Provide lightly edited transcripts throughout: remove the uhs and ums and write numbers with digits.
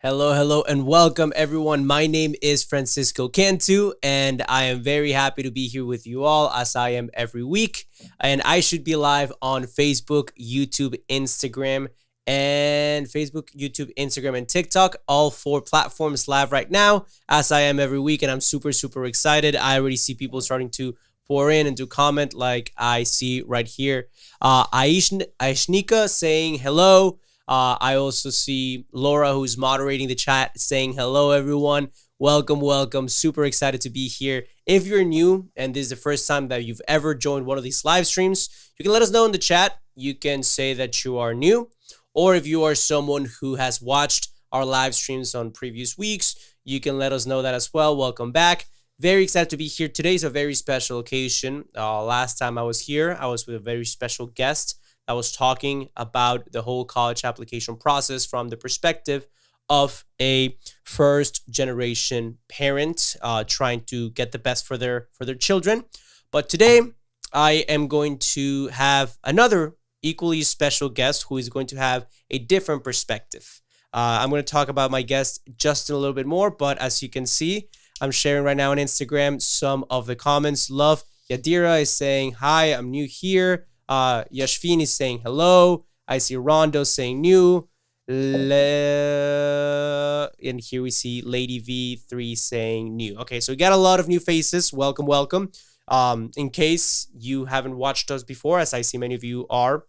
Hello, hello, and welcome everyone. My name is Francisco Cantu, and I am very happy to be here with you all as I am every week. And I should be live on Facebook, YouTube, Instagram, and TikTok, all four platforms live right now, as I am every week. And I'm super, super excited. I already see people starting to pour in and to comment, like I see right here. Aishnika saying hello. I also see Laura, who's moderating the chat, saying hello, everyone. Welcome, welcome. Super excited to be here. If you're new and this is the first time that you've ever joined one of these live streams, you can let us know in the chat. You can say that you are new, or if you are someone who has watched our live streams on previous weeks, you can let us know that as well. Welcome back. Very excited to be here. Today's a very special occasion. Last time I was here, I was with a very special guest. I was talking about the whole college application process from the perspective of a first generation parent trying to get the best for their children. But today I am going to have another equally special guest who is going to have a different perspective. I'm going to talk about my guest just in a little bit more, but as you can see, I'm sharing right now on Instagram some of the comments. Love Yadira is saying, hi, I'm new here. Yashvin is saying hello. I see Rondo saying new. And here we see Lady V3 saying new. Okay, so we got a lot of new faces. Welcome, welcome. In case you haven't watched us before, as I see many of you are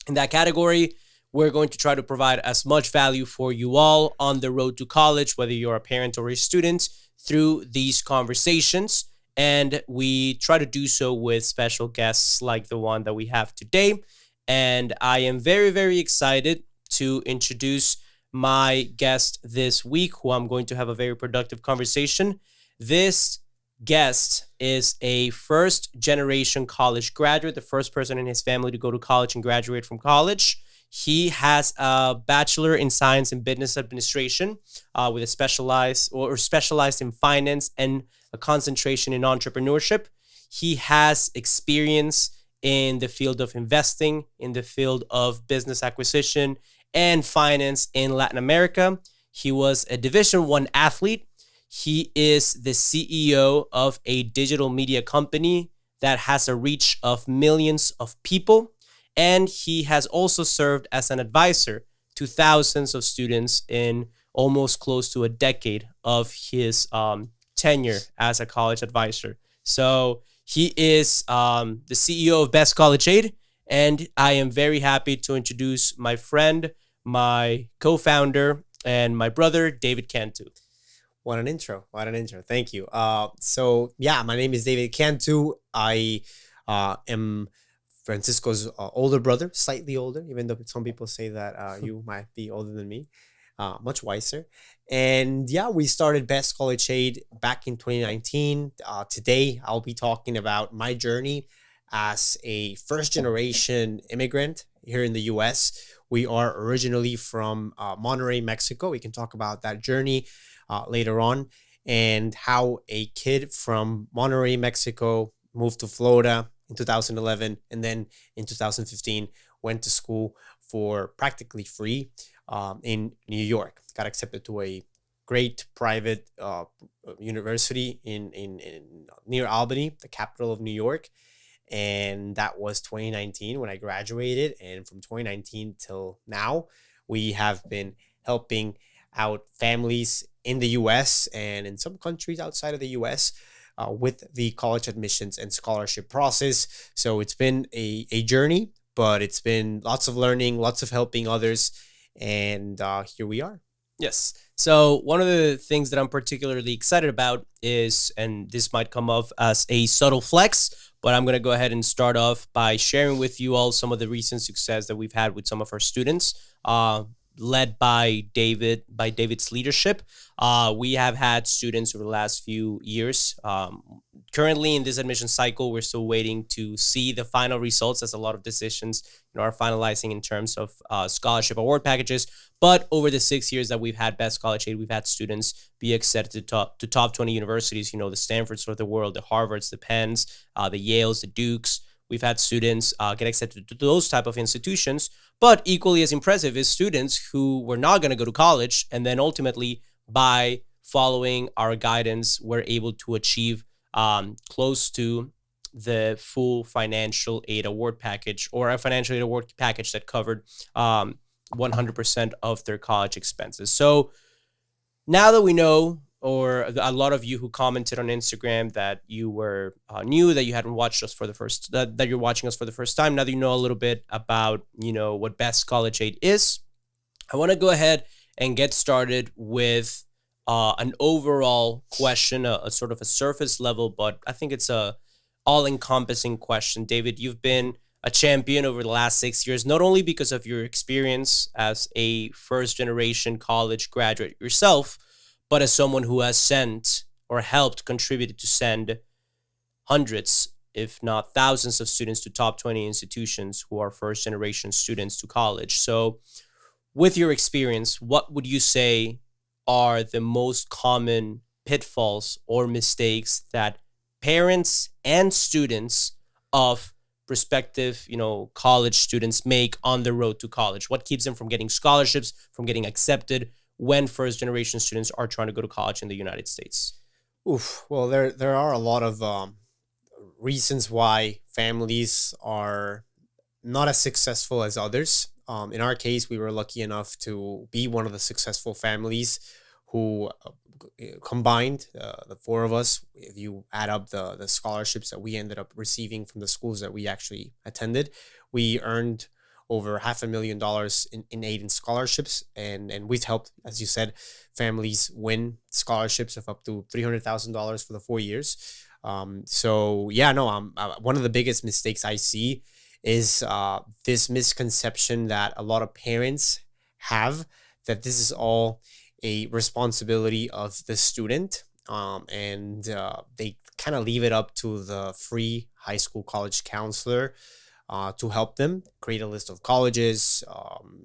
in that category, we're going to try to provide as much value for you all on the road to college, whether you're a parent or a student, through these conversations. And we try to do so with special guests like the one that we have today. And I am very, very excited to introduce my guest this week, who I'm going to have a very productive conversation. This guest is a first generation college graduate, the first person in his family to go to college and graduate from college. He has a bachelor in science and business administration with a specialized in finance and a concentration in entrepreneurship. He has experience in the field of investing, in the field of business acquisition and finance in Latin America. He was a Division I athlete. He is the CEO of a digital media company that has a reach of millions of people. And he has also served as an advisor to thousands of students in almost close to a decade of his tenure as a college advisor. So he is the CEO of Best College Aid, and I am very happy to introduce my friend, my co-founder, and my brother, David Cantu. What an intro. What an intro. Thank you. My name is David Cantu. I am Francisco's older brother, slightly older, even though some people say that you might be older than me, much wiser. And yeah, we started Best College Aid back in 2019. Today, I'll be talking about my journey as a first generation immigrant here in the US. We are originally from Monterrey, Mexico. We can talk about that journey later on, and how a kid from Monterrey, Mexico moved to Florida in 2011, and then in 2015 went to school for practically free in New York. Got accepted to a great private university in near Albany, the capital of New York. And that was 2019 when I graduated. And from 2019 till now, we have been helping out families in the US and in some countries outside of the US with the college admissions and scholarship process. So it's been a journey, but it's been lots of learning, lots of helping others. And here we are. Yes. So one of the things that I'm particularly excited about is, and this might come off as a subtle flex, but I'm going to go ahead and start off by sharing with you all some of the recent success that we've had with some of our students, led by David's leadership. We have had students over the last few years. Currently in this admission cycle, we're still waiting to see the final results, as a lot of decisions are finalizing in terms of scholarship award packages. But over the 6 years that we've had Best College Aid, we've had students be accepted to top 20 universities, the Stanfords of the world, the Harvards, the Penns, the Yales, the Dukes. We've had students get accepted to those type of institutions. But equally as impressive is students who were not going to go to college, and then ultimately by following our guidance were able to achieve close to the full financial aid award package, or a financial aid award package that covered 100% of their college expenses. So now that we know, or a lot of you who commented on Instagram that you were new, that you hadn't watched us for the first, that you're watching us for the first time, now that you know a little bit about, what Best College Aid is, I want to go ahead and get started with an overall question, a sort of a surface level, but I think it's a all-encompassing question. David, you've been a champion over the last 6 years, not only because of your experience as a first-generation college graduate yourself, but as someone who has sent or helped contributed to send hundreds, if not thousands of students to top 20 institutions who are first-generation students to college. So with your experience, what would you say are the most common pitfalls or mistakes that parents and students of prospective, college students make on the road to college? What keeps them from getting scholarships, from getting accepted when first generation students are trying to go to college in the United States? Oof. Well, there are a lot of reasons why families are not as successful as others. In our case, we were lucky enough to be one of the successful families who combined, the four of us. If you add up the scholarships that we ended up receiving from the schools that we actually attended, we earned over $500,000 in aid and scholarships, and we've helped, as you said, families win scholarships of up to $300,000 for the 4 years. So yeah, no, one of the biggest mistakes I see is this misconception that a lot of parents have, that this is all a responsibility of the student, and they kind of leave it up to the free high school college counselor to help them create a list of colleges,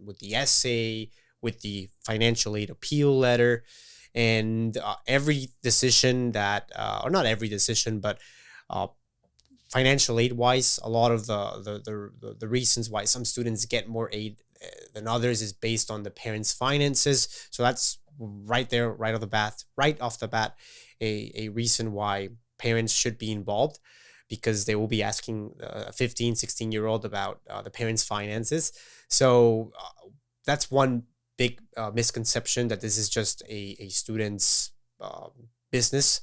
with the essay, with the financial aid appeal letter, and every decision that, or not every decision, but financial aid wise, a lot of the reasons why some students get more aid than others is based on the parents' finances. So that's right there, right off the bat, a reason why parents should be involved, because they will be asking a 15, 16-year-old about the parents' finances. So that's one big misconception, that this is just a student's business.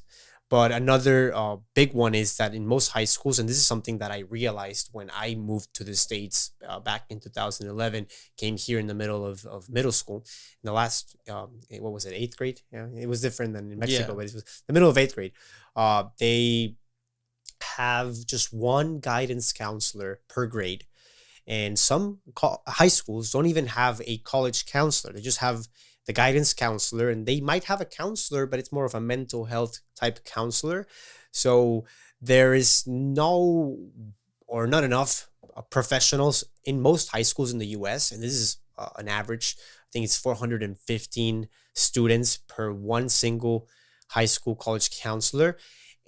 But another big one is that in most high schools, and this is something that I realized when I moved to the States back in 2011, came here in the middle of middle school. In the last, what was it, 8th grade? Yeah, it was different than in Mexico, Yeah. but it was the middle of 8th grade. They have just one guidance counselor per grade. And some high schools don't even have a college counselor. They just have the guidance counselor, and they might have a counselor, but it's more of a mental health type counselor. So there is no, or not enough professionals in most high schools in the US. And this is an average, I think it's 415 students per one single high school college counselor.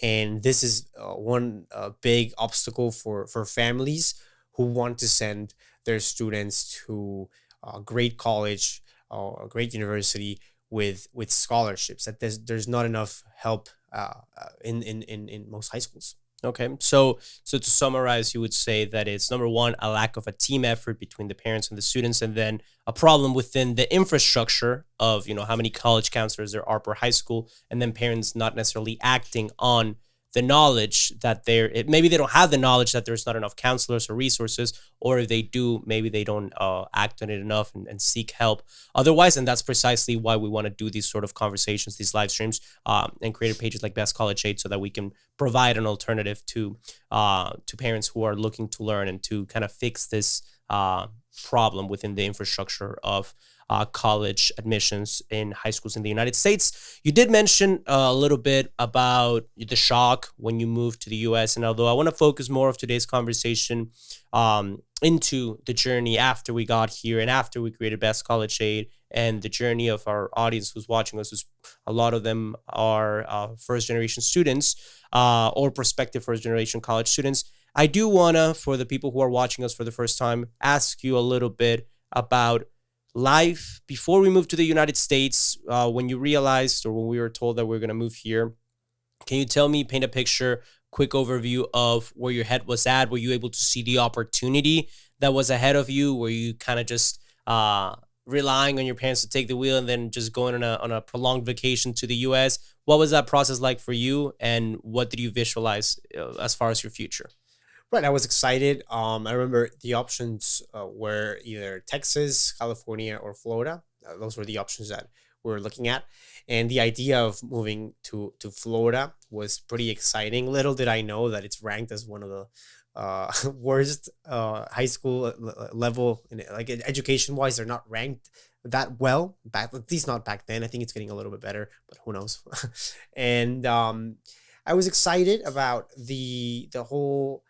And this is one big obstacle for families who want to send their students to a great college or a great university with scholarships. That there's not enough help in most high schools. Okay, so to summarize, you would say that it's, number one, a lack of a team effort between the parents and the students, and then a problem within the infrastructure of how many college counselors there are per high school, and then parents not necessarily acting on the knowledge that maybe they don't have the knowledge that there's not enough counselors or resources, or if they do, maybe they don't act on it enough and seek help otherwise. And that's precisely why we want to do these sort of conversations, these live streams, and create pages like Best College Aid, so that we can provide an alternative to parents who are looking to learn and to kind of fix this problem within the infrastructure of college admissions in high schools in the United States. You did mention a little bit about the shock when you moved to the US. And although I want to focus more of today's conversation into the journey after we got here and after we created Best College Aid, and the journey of our audience who's watching us, who's, a lot of them are first generation students or prospective first generation college students. I do want to, for the people who are watching us for the first time, ask you a little bit about life before we moved to the United States. When you realized, or when we were told that we are going to move here, can you tell me, paint a picture, quick overview of where your head was at? Were you able to see the opportunity that was ahead of you? Were you kind of just relying on your parents to take the wheel and then just going on a prolonged vacation to the US? What was that process like for you? And what did you visualize as far as your future? Right, I was excited. I remember the options were either Texas, California, or Florida. Those were the options that we were looking at, and the idea of moving to Florida was pretty exciting. Little did I know that it's ranked as one of the worst high school level, like education wise. They're not ranked that well back, at least not back then. I think it's getting a little bit better, but who knows? And I was excited about the whole,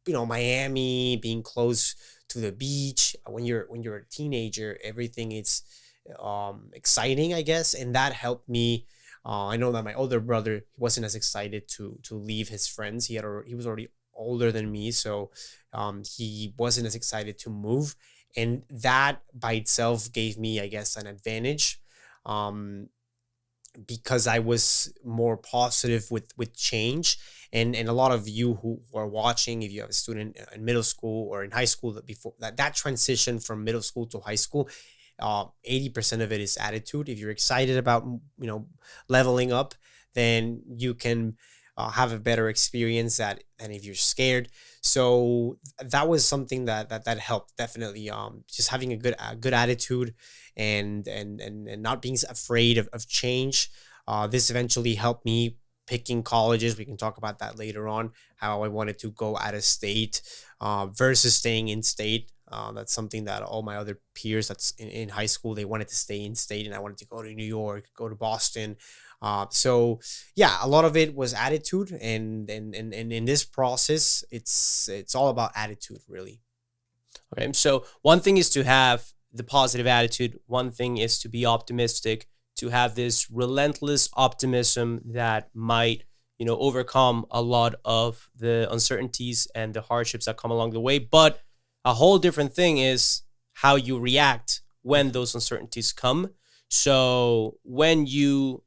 Miami being close to the beach. When you're a teenager, everything is exciting, I guess, and that helped me. I know that my older brother, he wasn't as excited to leave his friends. He was already older than me, so he wasn't as excited to move, and that by itself gave me, I guess, an advantage. Um, because I was more positive with change. And a lot of you who are watching, if you have a student in middle school or in high school, that before that transition from middle school to high school, 80% of it is attitude. If you're excited about, leveling up, then you can have a better experience than if you're scared. So that was something that helped definitely. Just having a good attitude, and not being afraid of change. This eventually helped me picking colleges. We can talk about that later on. How I wanted to go out of state versus staying in state. That's something that all my other peers that's in high school, they wanted to stay in state, and I wanted to go to New York, go to Boston. So yeah, a lot of it was attitude, and in this process, it's all about attitude, really. Okay, so one thing is to have the positive attitude. One thing is to be optimistic, to have this relentless optimism that might, overcome a lot of the uncertainties and the hardships that come along the way. But a whole different thing is how you react when those uncertainties come. So when you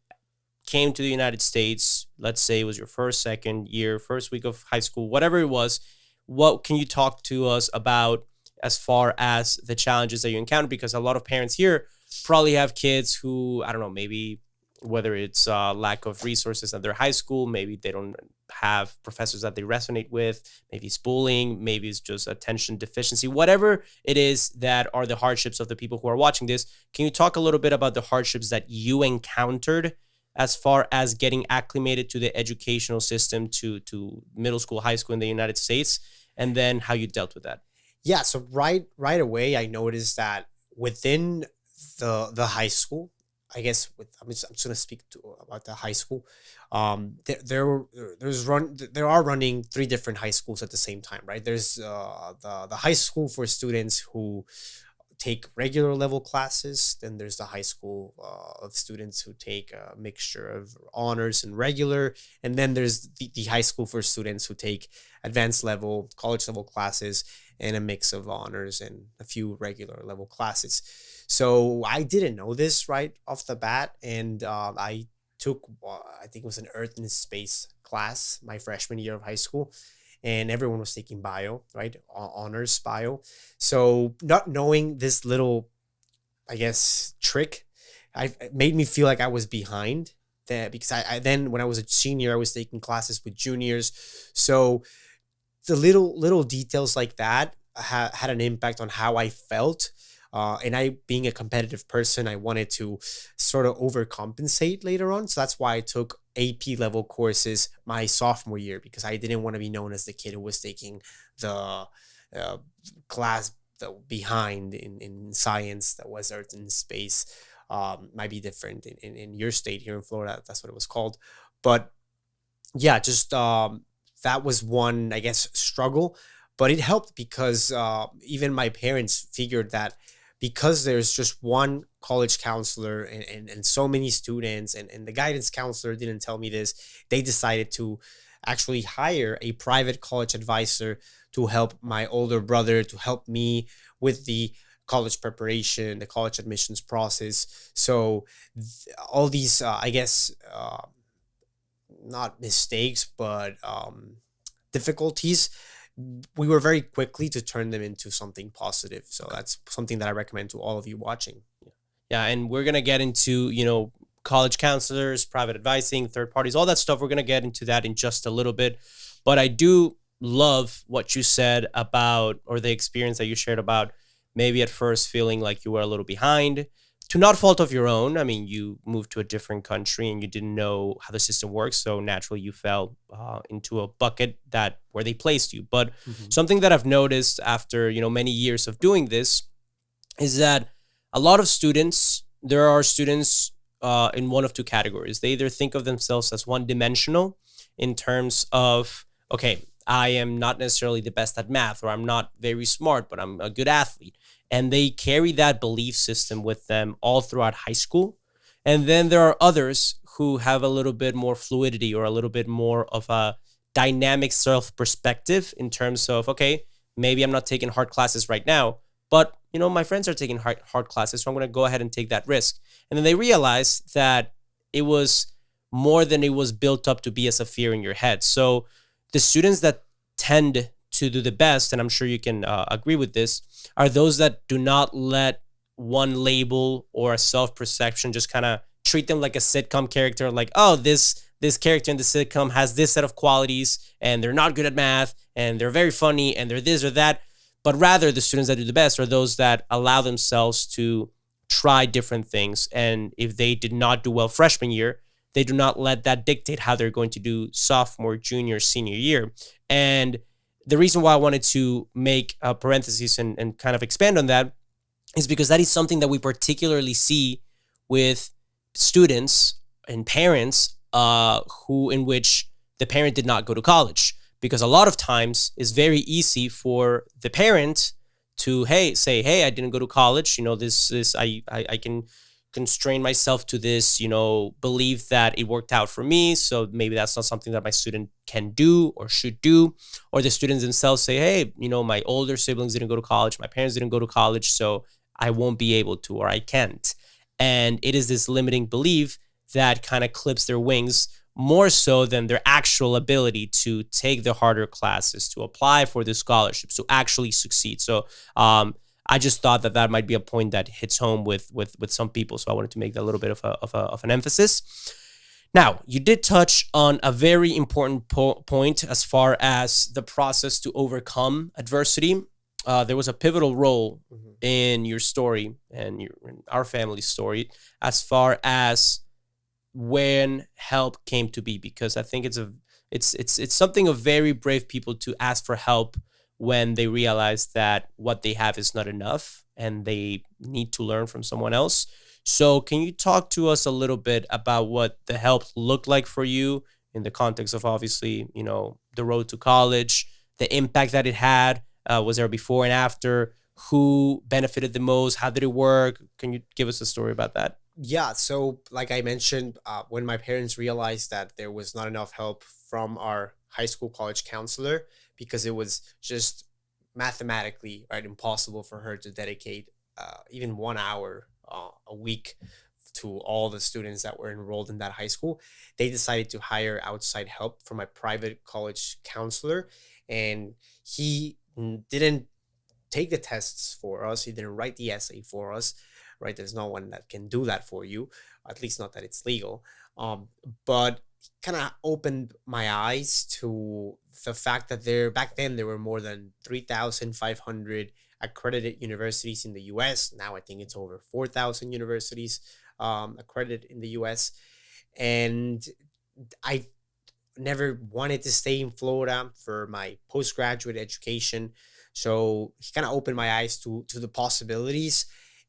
came to the United States, let's say it was your first, second year, first week of high school, whatever it was, what can you talk to us about as far as the challenges that you encountered? Because a lot of parents here probably have kids who, I don't know, maybe whether it's lack of resources at their high school, maybe they don't have professors that they resonate with, maybe it's bullying, maybe it's just attention deficiency, whatever it is that are the hardships of the people who are watching this. Can you talk a little bit about the hardships that you encountered as far as getting acclimated to the educational system, to middle school, high school in the United States, and then how you dealt with that? Yeah, so right away, I noticed that within the high school, I guess I'm just gonna speak about the high school. There are running three different high schools at the same time, right? There's the high school for students who take regular level classes. Then there's the high school of students who take a mixture of honors and regular. And then there's the high school for students who take advanced level, college level classes, and a mix of honors and a few regular level classes. So I didn't know this right off the bat. And I took, I think it was an Earth and Space class my freshman year of high school, and everyone was taking bio, right? Honors bio. So not knowing this little, I guess, trick, it made me feel like I was behind that, because I then when I was a senior, I was taking classes with juniors. So the little details like that had an impact on how I felt. And I, being a competitive person, I wanted to sort of overcompensate later on. So that's why I took AP level courses my sophomore year, because I didn't want to be known as the kid who was taking the class behind in science that was Earth and Space. Might be different in your state here in Florida. That's what it was called. But yeah, just that was one, I guess, struggle. But it helped because even my parents figured that because there's just one college counselor and so many students, and the guidance counselor didn't tell me this, they decided to actually hire a private college advisor to help my older brother, to help me with the college preparation, the college admissions process. So all these, I guess, not mistakes, but difficulties, we were very quickly to turn them into something positive. So that's something that I recommend to all of you watching. Yeah, and we're gonna get into, college counselors, private advising, third parties, all that stuff. We're gonna get into that in just a little bit. But I do love what you said about, or the experience that you shared about, maybe at first feeling like you were a little behind, to not fault of your own. I mean, you moved to a different country and you didn't know how the system works, so naturally you fell into a bucket that where they placed you. But Mhm. something that I've noticed after many years of doing this is that a lot of students, there are students in one of two categories. They either think of themselves as one dimensional in terms of, okay, I am not necessarily the best at math, or I'm not very smart, but I'm a good athlete. And they carry that belief system with them all throughout high school. And then there are others who have a little bit more fluidity, or a little bit more of a dynamic self perspective in terms of, okay, maybe I'm not taking hard classes right now, but my friends are taking hard classes, so I'm going to go ahead and take that risk. And then they realize that it was more than it was built up to be as a fear in your head. So the students that tend to do the best, and I'm sure you can agree with this, are those that do not let one label or a self perception just kind of treat them like a sitcom character. Like, oh, this character in the sitcom has this set of qualities, and they're not good at math, and they're very funny, and they're this or that. But rather, the students that do the best are those that allow themselves to try different things. And if they did not do well freshman year, they do not let that dictate how they're going to do sophomore, junior, senior year. And the reason why I wanted to make a parenthesis and kind of expand on that is because that is something that we particularly see with students and parents who in which the parent did not go to college. Because a lot of times it's very easy for the parent to say, hey, I didn't go to college. I can constrain myself to this, believe that it worked out for me. So maybe that's not something that my student can do or should do. Or the students themselves say, hey, my older siblings didn't go to college, my parents didn't go to college, so I won't be able to, or I can't. And it is this limiting belief that kind of clips their wings more so than their actual ability to take the harder classes, to apply for the scholarships, to actually succeed. So I just thought that might be a point that hits home with some people. So I wanted to make that a little bit of an emphasis. Now, you did touch on a very important point as far as the process to overcome adversity. There was a pivotal role in your story and in our family's story as far as when help came to be, because I think it's something of very brave people to ask for help when they realize that what they have is not enough and they need to learn from someone else. So can you talk to us a little bit about what the help looked like for you in the context of, obviously, the road to college, the impact that it had? Was there before and after? Who benefited the most? How did it work? Can you give us a story about that? Yeah, so like I mentioned, when my parents realized that there was not enough help from our high school college counselor, because it was just mathematically, right, impossible for her to dedicate even 1 hour a week to all the students that were enrolled in that high school, they decided to hire outside help from a private college counselor. And he didn't take the tests for us. He didn't write the essay for us, right? There's no one that can do that for you, at least not that it's legal. But kind of opened my eyes to the fact that back then there were more than 3,500 accredited universities in the US. Now I think it's over 4,000 universities accredited in the US. And I never wanted to stay in Florida for my postgraduate education. So he kind of opened my eyes to the possibilities.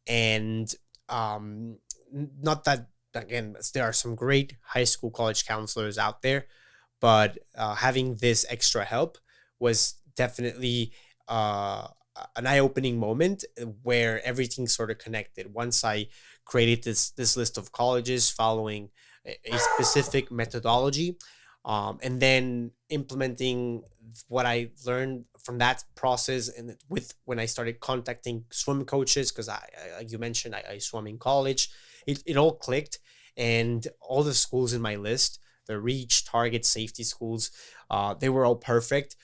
And not that, again, there are some great high school college counselors out there, but having this extra help was definitely an eye-opening moment where everything sort of connected. Once I created this list of colleges following a specific methodology, and then implementing what I learned from that process, and with when I started contacting swim coaches, because like you mentioned, I swam in college, it all clicked. And all the schools in my list, the reach, target, safety schools, they were all perfect,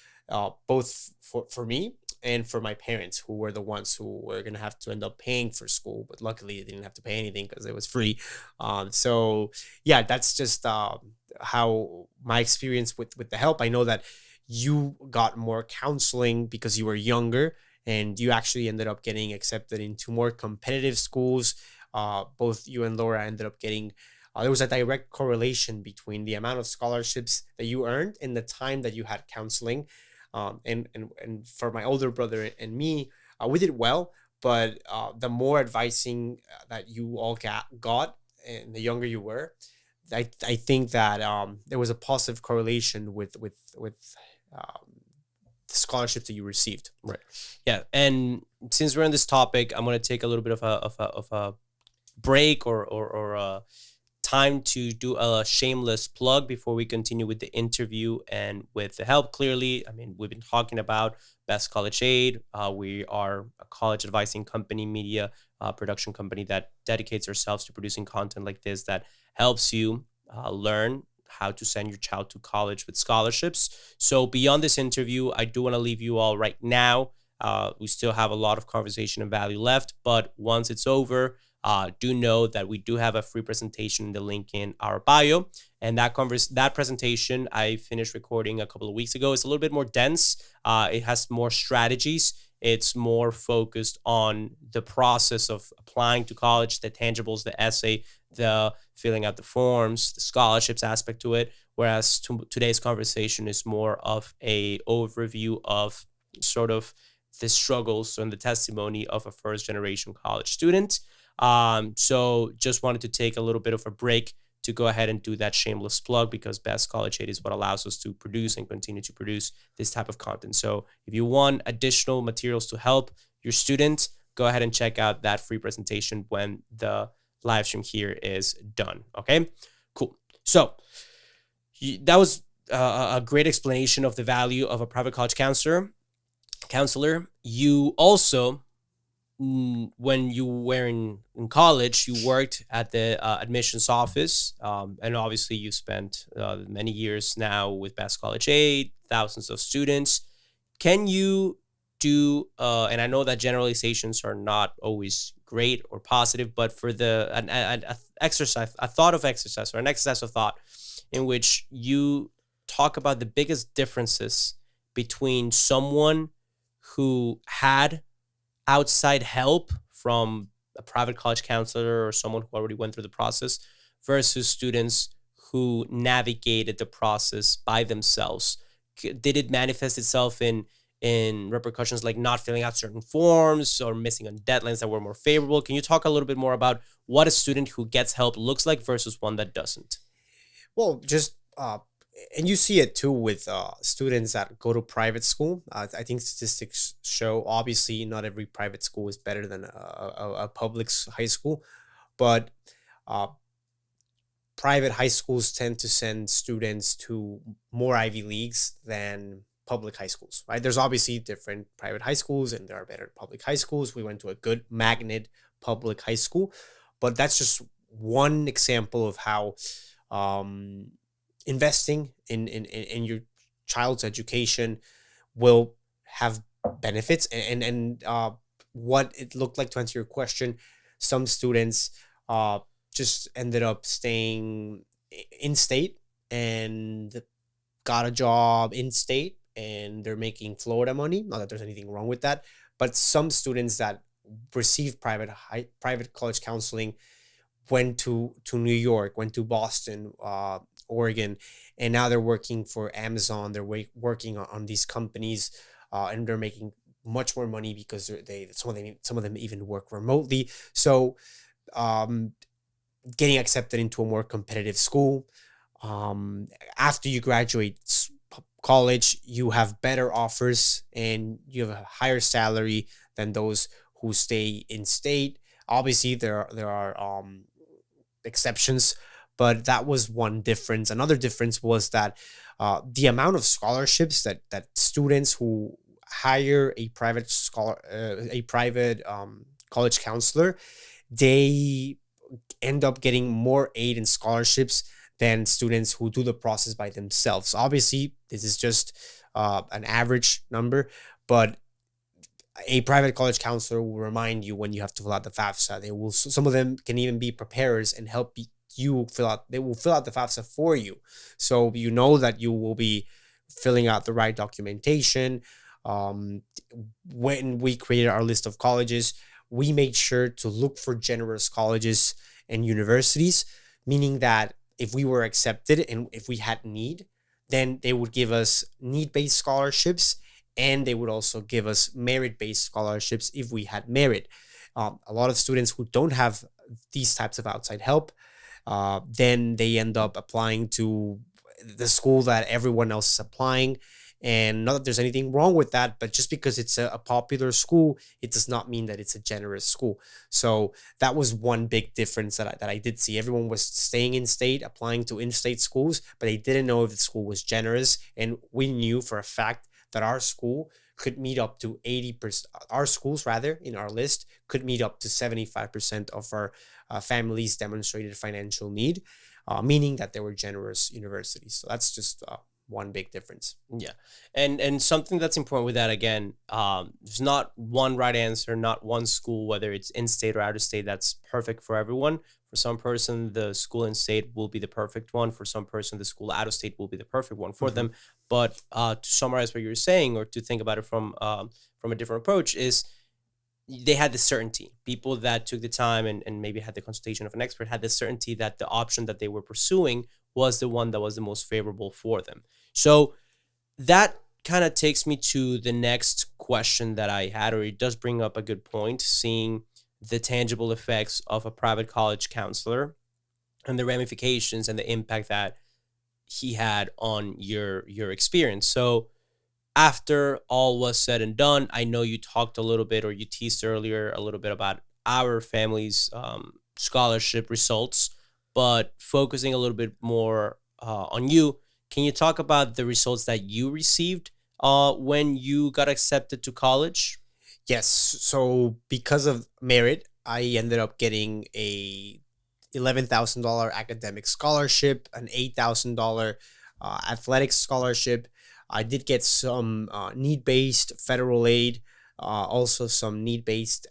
both for me and for my parents, who were the ones who were going to have to end up paying for school. But luckily, they didn't have to pay anything because it was free. So yeah, that's just how my experience with the help. I know that you got more counseling because you were younger, and you actually ended up getting accepted into more competitive schools. Both you and Laura ended up getting, there was a direct correlation between the amount of scholarships that you earned and the time that you had counseling. And for my older brother and me, we did well, but the more advising that you all got, and the younger you were, I think that there was a positive correlation with the scholarships that you received. Right. Yeah. And since we're on this topic, I'm going to take a little bit of a break or time to do a shameless plug before we continue with the interview and with the help. Clearly, I mean, we've been talking about Best College Aid. We are a college advising company, media production company that dedicates ourselves to producing content like this that helps you learn how to send your child to college with scholarships. So beyond this interview, I do want to leave you all right now. We still have a lot of conversation and value left, but once it's over, do know that we do have a free presentation in the link in our bio. And that presentation I finished recording a couple of weeks ago. It's a little bit more dense. It has more strategies. It's more focused on the process of applying to college, the tangibles, the essay, the filling out the forms, the scholarships aspect to it. Whereas today's conversation is more of a overview of sort of the struggles and the testimony of a first generation college student. So just wanted to take a little bit of a break to go ahead and do that shameless plug, because Best College Aid is what allows us to produce and continue to produce this type of content. So if you want additional materials to help your student, go ahead and check out that free presentation when the live stream here is done. Okay, cool. So that was a great explanation of the value of a private college counselor. You also, when you were in college, you worked at the admissions office, and obviously you spent many years now with Best College Aid, thousands of students. Can you do, and I know that generalizations are not always great or positive, but for an exercise, a thought of exercise, or an exercise of thought in which you talk about the biggest differences between someone who had outside help from a private college counselor or someone who already went through the process versus students who navigated the process by themselves. Did it manifest itself in repercussions like not filling out certain forms or missing on deadlines that were more favorable? Can you talk a little bit more about what a student who gets help looks like versus one that doesn't? Well, just and you see it too with students that go to private school. I think statistics show, obviously not every private school is better than a public high school, but private high schools tend to send students to more Ivy Leagues than public high schools, right? There's obviously different private high schools and there are better public high schools. We went to a good magnet public high school, but that's just one example of how investing in your child's education will have benefits. And what it looked like, to answer your question, some students just ended up staying in state and got a job in state, and they're making Florida money. Not that there's anything wrong with that, but some students that receive private college counseling went to New York, went to Boston, Oregon, and now they're working for Amazon. They're working on these companies, and they're making much more money because some of them even work remotely. So, getting accepted into a more competitive school, after you graduate college, you have better offers and you have a higher salary than those who stay in state. Obviously, there are exceptions, but that was one difference. Another difference was that the amount of scholarships that students who hire a private college counselor, they end up getting more aid and scholarships than students who do the process by themselves. Obviously, this is just an average number, but a private college counselor will remind you when you have to fill out the FAFSA. They will. Some of them can even be preparers and help you fill out. They will fill out the FAFSA for you, so you know that you will be filling out the right documentation. Um, when we created our list of colleges, we made sure to look for generous colleges and universities, meaning that if we were accepted and if we had need, then they would give us need-based scholarships, and they would also give us merit-based scholarships if we had merit. A lot of students who don't have these types of outside help, then they end up applying to the school that everyone else is applying. And not that there's anything wrong with that, but just because it's a popular school, it does not mean that it's a generous school. So that was one big difference that I did see. Everyone was staying in state, applying to in-state schools, but they didn't know if the school was generous. And we knew for a fact that our school could meet up to 80%, our schools rather, in our list, could meet up to 75% of our families' demonstrated financial need, meaning that they were generous universities. So that's just one big difference. Yeah. And something that's important with that, again, there's not one right answer, not one school, whether it's in state or out of state, that's perfect for everyone. For some person, the school in state will be the perfect one. For some person, the school out of state will be the perfect one for them. But to summarize what you're saying, or to think about it from a different approach, is they had the certainty. People that took the time and maybe had the consultation of an expert had the certainty that the option that they were pursuing was the one that was the most favorable for them. So that kind of takes me to the next question that I had, or it does bring up a good point, seeing the tangible effects of a private college counselor and the ramifications and the impact that he had on your experience. So after all was said and done, I know you talked a little bit, or you teased earlier a little bit about our family's scholarship results, but focusing a little bit more on you, can you talk about the results that you received when you got accepted to college? Yes. So because of merit, I ended up getting a $11,000 academic scholarship, an $8,000 athletic scholarship. I did get some need-based federal aid, also some need-based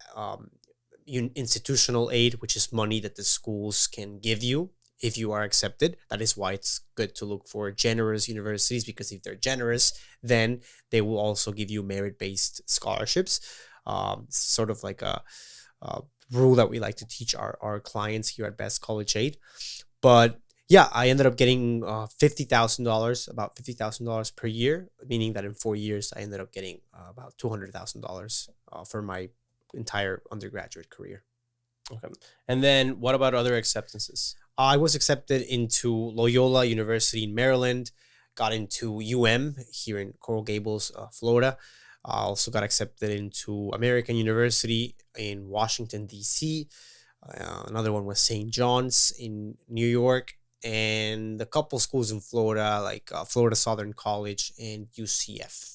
institutional aid, which is money that the schools can give you if you are accepted. That is why it's good to look for generous universities, because if they're generous, then they will also give you merit-based scholarships. Sort of like a rule that we like to teach our clients here at Best College Aid. But yeah, I ended up getting $50,000, about $50,000 per year, meaning that in 4 years, I ended up getting about $200,000 for my entire undergraduate career. Okay. And then what about other acceptances? I was accepted into Loyola University in Maryland, got into here in Coral Gables, Florida. I also got accepted into American University in Washington, D.C. Another one was St. John's in New York, and a couple schools in Florida, like Florida Southern College and UCF.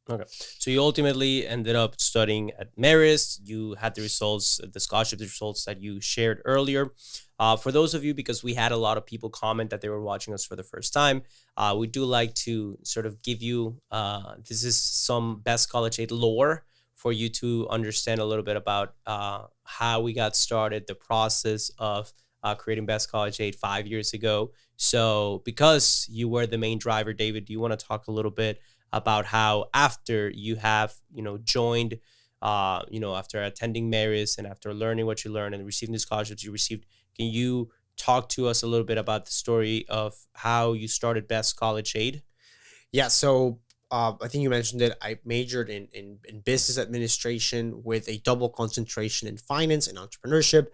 Okay. So you ultimately ended up studying at Marist. You had the results, the scholarship results that you shared earlier. For those of you, because we had a lot of people comment that they were watching us for the first time, we do like to sort of give you, this is some Best College Aid lore for you to understand a little bit about how we got started, the process of creating Best College Aid 5 years ago. So because you were the main driver, David, do you want to talk a little bit about how after you have, joined, after attending Marist and after learning what you learned and receiving the scholarships you received, can you talk to us a little bit about the story of how you started Best College Aid? Yeah, so I think you mentioned it. I majored in business administration with a double concentration in finance and entrepreneurship.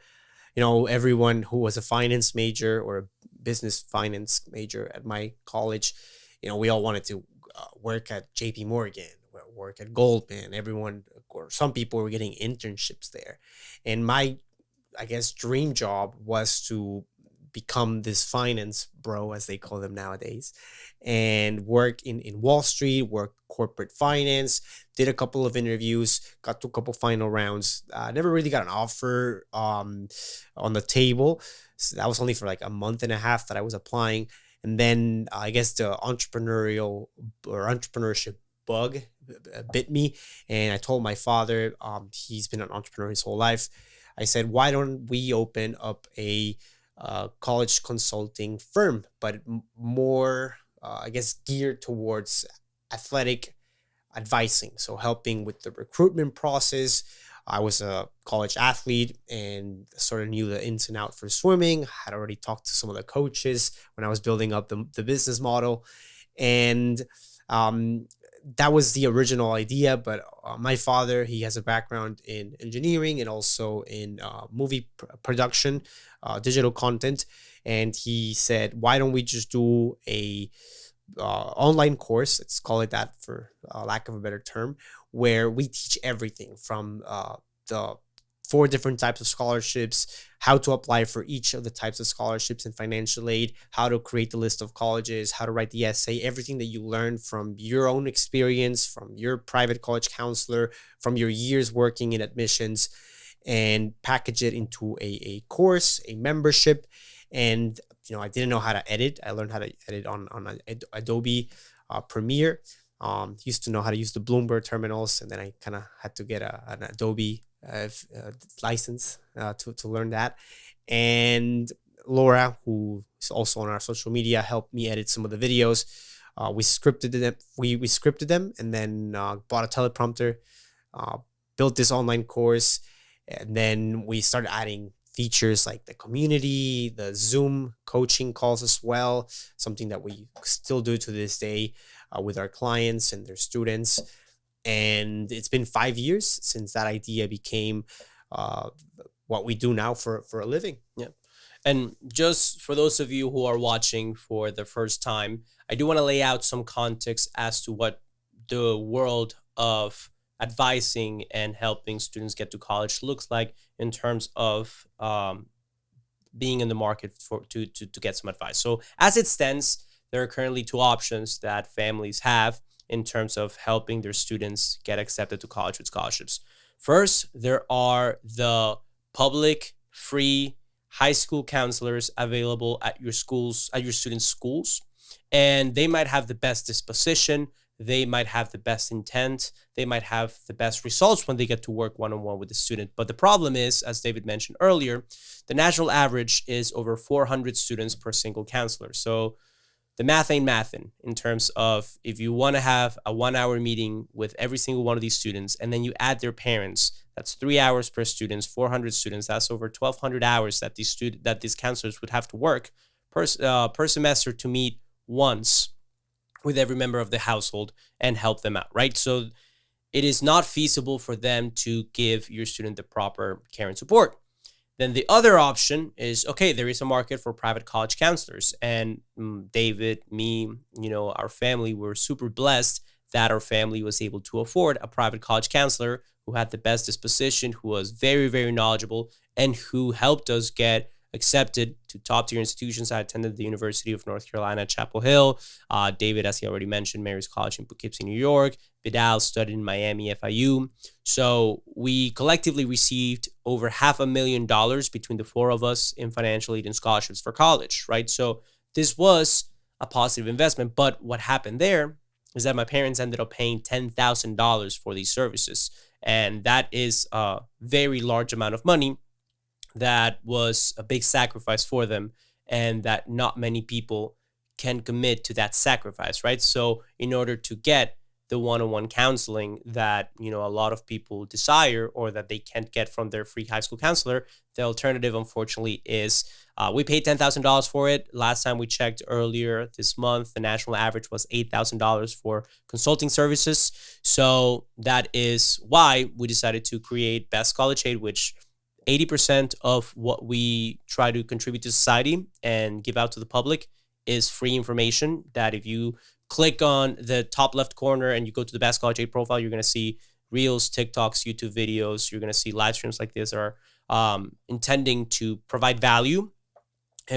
Everyone who was a finance major or a business finance major at my college, we all wanted to work at JP Morgan, work at Goldman. Everyone, or some people, were getting internships there. And my, I guess, dream job was to become this finance bro, as they call them nowadays, and work in Wall Street, work corporate finance, did a couple of interviews, got to a couple final rounds. Never really got an offer on the table. So that was only for like a month and a half that I was applying. And then I guess the entrepreneurship bug bit me. And I told my father, he's been an entrepreneur his whole life. I said, why don't we open up a college consulting firm, but more, I guess, geared towards athletic advising. So helping with the recruitment process. I was a college athlete and sort of knew the ins and outs for swimming. Had already talked to some of the coaches when I was building up the business model. And that was the original idea. But my father, he has a background in engineering and also in movie production, digital content. And he said, why don't we just do a online course, let's call it that for lack of a better term, where we teach everything from the 4 different types of scholarships, how to apply for each of the types of scholarships and financial aid, how to create the list of colleges, how to write the essay, everything that you learn from your own experience, from your private college counselor, from your years working in admissions, and package it into a course, a membership. And I didn't know how to edit. I learned how to edit on Adobe Premiere. Used to know how to use the Bloomberg terminals, and then I kind of had to get an Adobe license to learn that. And Laura, who is also on our social media, helped me edit some of the videos. We scripted them. We scripted them, and then bought a teleprompter, built this online course, and then we started adding features like the community, the Zoom coaching calls as well, something that we still do to this day with our clients and their students. And it's been 5 years since that idea became what we do now for a living. Yeah. And just for those of you who are watching for the first time, I do want to lay out some context as to what the world of advising and helping students get to college looks like in terms of being in the market to get some advice. So as it stands, there are currently 2 options that families have in terms of helping their students get accepted to college with scholarships. First, there are the public, free high school counselors available at your schools, at your students' schools, and they might have the best disposition. They might have the best intent. They might have the best results when they get to work one-on-one with the student. But the problem is, as David mentioned earlier, the national average is over 400 students per single counselor. So the math ain't mathin' in terms of if you want to have a 1-hour meeting with every single one of these students, and then you add their parents, that's 3 hours per student, 400 students. That's over 1,200 hours that these counselors would have to work per semester to meet once with every member of the household and help them out, right? So it is not feasible for them to give your student the proper care and support. Then the other option is, okay, there is a market for private college counselors. And David, me, our family, were super blessed that our family was able to afford a private college counselor who had the best disposition, who was very, very knowledgeable, and who helped us get accepted to top-tier institutions. I attended the University of North Carolina at Chapel Hill. David, as he already mentioned, Marist College in Poughkeepsie, New York. Vidal studied in Miami, FIU. So we collectively received over $500,000 between the 4 of us in financial aid and scholarships for college, right? So this was a positive investment. But what happened there is that my parents ended up paying $10,000 for these services. And that is a very large amount of money. That was a big sacrifice for them, and that not many people can commit to that sacrifice, right? So in order to get the one-on-one counseling that, a lot of people desire or that they can't get from their free high school counselor, the alternative, unfortunately, is we paid $10,000 for it. Last time we checked earlier this month, the national average was $8,000 for consulting services. So that is why we decided to create Best College Aid, which 80% of what we try to contribute to society and give out to the public is free information that if you click on the top left corner and you go to the Best College Aid profile, you're going to see Reels, TikToks, YouTube videos. You're going to see live streams like this are intending to provide value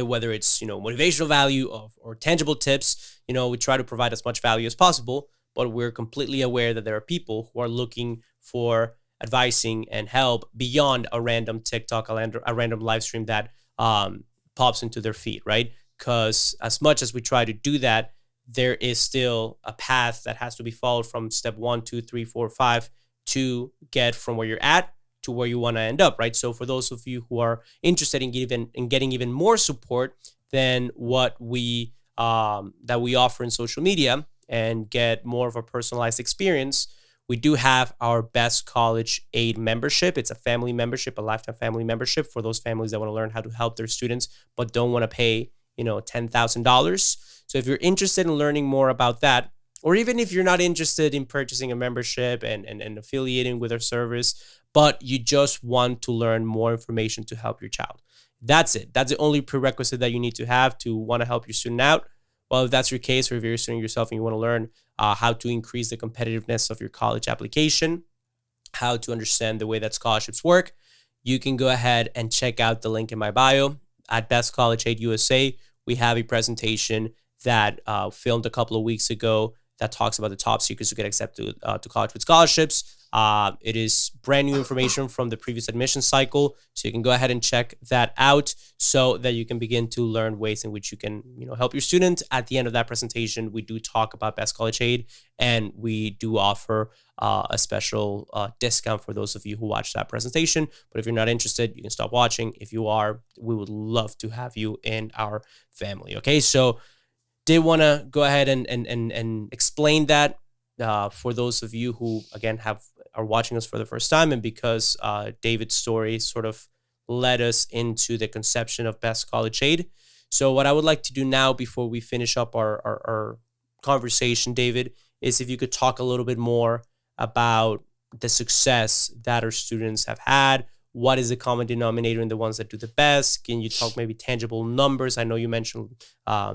whether it's, motivational value or tangible tips. We try to provide as much value as possible, but we're completely aware that there are people who are looking for advising and help beyond a random TikTok, a random live stream that pops into their feed, right? Because as much as we try to do that, there is still a path that has to be followed from step 1, 2, 3, 4, 5 to get from where you're at to where you want to end up, right? So for those of you who are interested in getting even more support than what we that we offer in social media and get more of a personalized experience, we do have our Best College Aid membership. It's a family membership, a lifetime family membership for those families that want to learn how to help their students but don't want to pay, $10,000. So if you're interested in learning more about that, or even if you're not interested in purchasing a membership and affiliating with our service, but you just want to learn more information to help your child, that's it. That's the only prerequisite that you need to have to want to help your student out. Well, if that's your case, or if you're a student yourself and you want to learn how to increase the competitiveness of your college application, how to understand the way that scholarships work, you can go ahead and check out the link in my bio. At Best College Aid USA, we have a presentation that filmed a couple of weeks ago that talks about the top secrets to get accepted to college with scholarships. It is brand new information from the previous admission cycle, so you can go ahead and check that out so that you can begin to learn ways in which you can, help your student. At the end of that presentation, we do talk about Best College Aid, and we do offer a special discount for those of you who watch that presentation. But if you're not interested, you can stop watching. If you are, we would love to have you in our family. Okay, so did want to go ahead and explain that for those of you who, again, are watching us for the first time, and because David's story sort of led us into the conception of Best College Aid. So what I would like to do now, before we finish up our conversation, David, is if you could talk a little bit more about the success that our students have had. What is the common denominator in the ones that do the best? Can you talk maybe tangible numbers? I know you mentioned up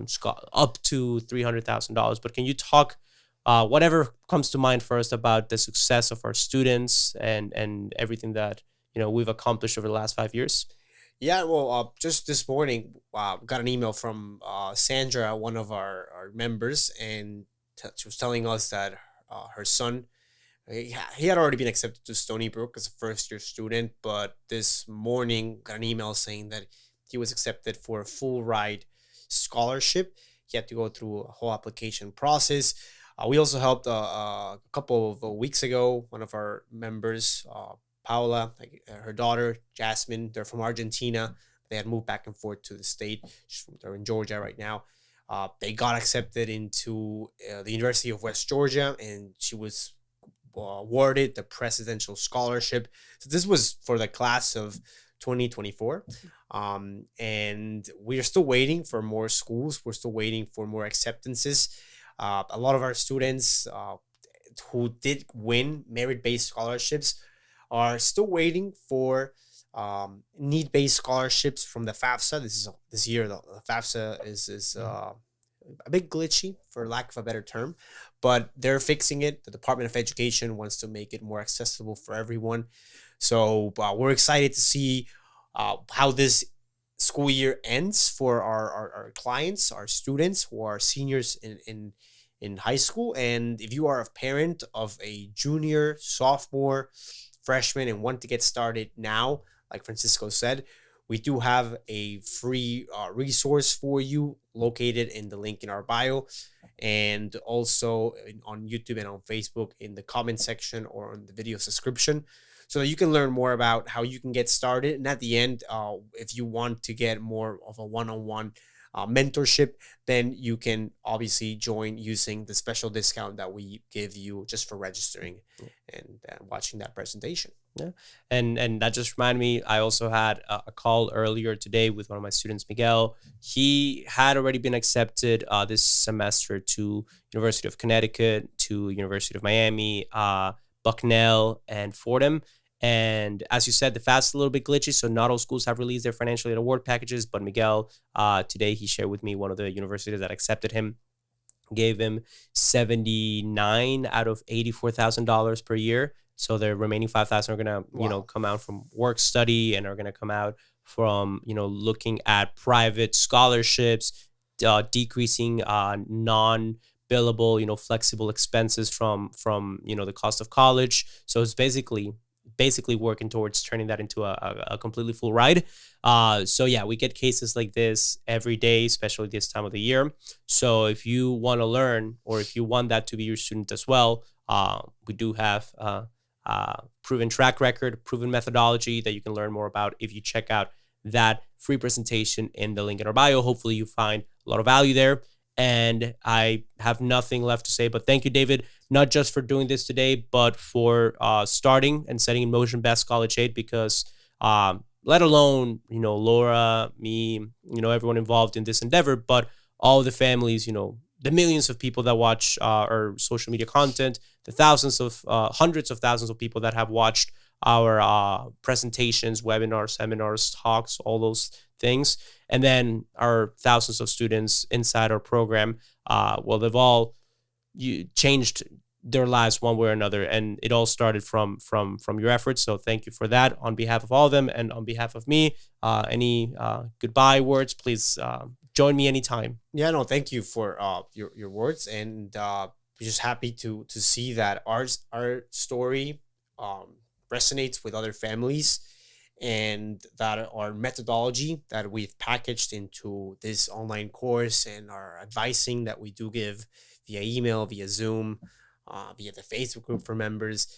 to $300,000, but can you talk whatever comes to mind first about the success of our students and everything that we've accomplished over the last 5 years? Yeah, well, just this morning, got an email from Sandra, one of our members, and she was telling us that her son, he had already been accepted to Stony Brook as a first-year student, but this morning got an email saying that he was accepted for a full ride scholarship. He had to go through a whole application process. We also helped a couple of weeks ago, one of our members, Paula, her daughter, Jasmine. They're from Argentina. They had moved back and forth to the state. They're in Georgia right now. They got accepted into the University of West Georgia, and she was awarded the presidential scholarship. So this was for the class of 2024. And we are still waiting for more schools. We're still waiting for more acceptances. A lot of our students who did win merit-based scholarships are still waiting for need-based scholarships from the FAFSA. This year the FAFSA is a bit glitchy, for lack of a better term, but they're fixing it. The Department of Education wants to make it more accessible for everyone. So we're excited to see how this school year ends for our clients, our students who are seniors in high school. And if you are a parent of a junior, sophomore, freshman, and want to get started now, like Francisco said, we do have a free resource for you located in the link in our bio, and also on YouTube and on Facebook in the comment section or on the video subscription, so that you can learn more about how you can get started. And at the end, if you want to get more of a one-on-one mentorship, then you can obviously join using the special discount that we give you just for registering and watching that presentation. Yeah. And that just reminded me, I also had a call earlier today with one of my students, Miguel. He had already been accepted this semester to University of Connecticut, to University of Miami, Bucknell, and Fordham. And as you said, the FAFSA is a little bit glitchy, so not all schools have released their financial aid award packages. But Miguel, today he shared with me one of the universities that accepted him gave him $79 out of $84,000 per year. So the remaining $5,000 are gonna, come out from work study and are gonna come out from looking at private scholarships, decreasing non billable flexible expenses from the cost of college. So it's basically working towards turning that into a completely full ride. So yeah, we get cases like this every day, especially this time of the year. So if you want to learn, or if you want that to be your student as well, we do have proven track record, proven methodology that you can learn more about if you check out that free presentation in the link in our bio. Hopefully you find a lot of value there. And I have nothing left to say, but thank you, David, not just for doing this today, but for starting and setting in motion Best College Aid, because let alone, Laura, me, everyone involved in this endeavor, but all the families, the millions of people that watch our social media content, the hundreds of thousands of people that have watched our presentations, webinars, seminars, talks, all those things. And then our thousands of students inside our program, they've all changed their lives one way or another, and it all started from your efforts. So thank you for that on behalf of all of them and on behalf of me. Any goodbye words, please join me anytime. Yeah, no, thank you for your words, and we're just happy to see that our story resonates with other families, and that our methodology that we've packaged into this online course and our advising that we do give via email, via Zoom, via the Facebook group for members,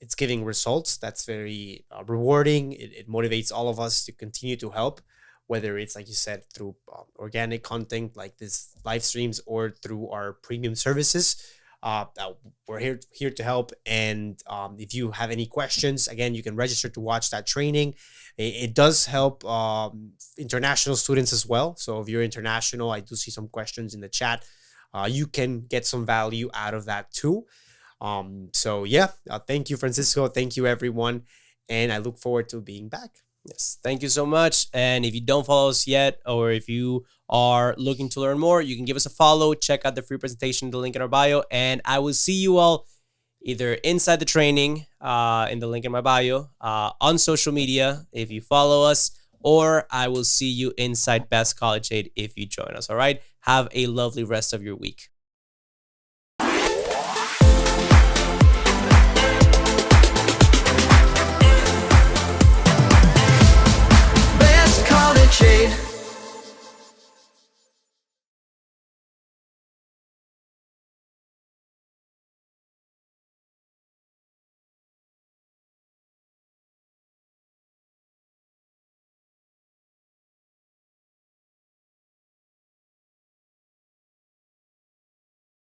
it's giving results. That's very rewarding. It motivates all of us to continue to help, whether it's, like you said, through organic content like this live streams or through our premium services. We're here to help. And if you have any questions, again, you can register to watch that training. It does help international students as well. So if you're international, I do see some questions in the chat. You can get some value out of that too. So yeah, thank you, Francisco. Thank you, everyone. And I look forward to being back. Yes, thank you so much. And if you don't follow us yet, or if you are looking to learn more, you can give us a follow. Check out the free presentation, the link in our bio. And I will see you all either inside the training, in the link in my bio, on social media if you follow us, or I will see you inside Best College Aid if you join us. All right. Have a lovely rest of your week.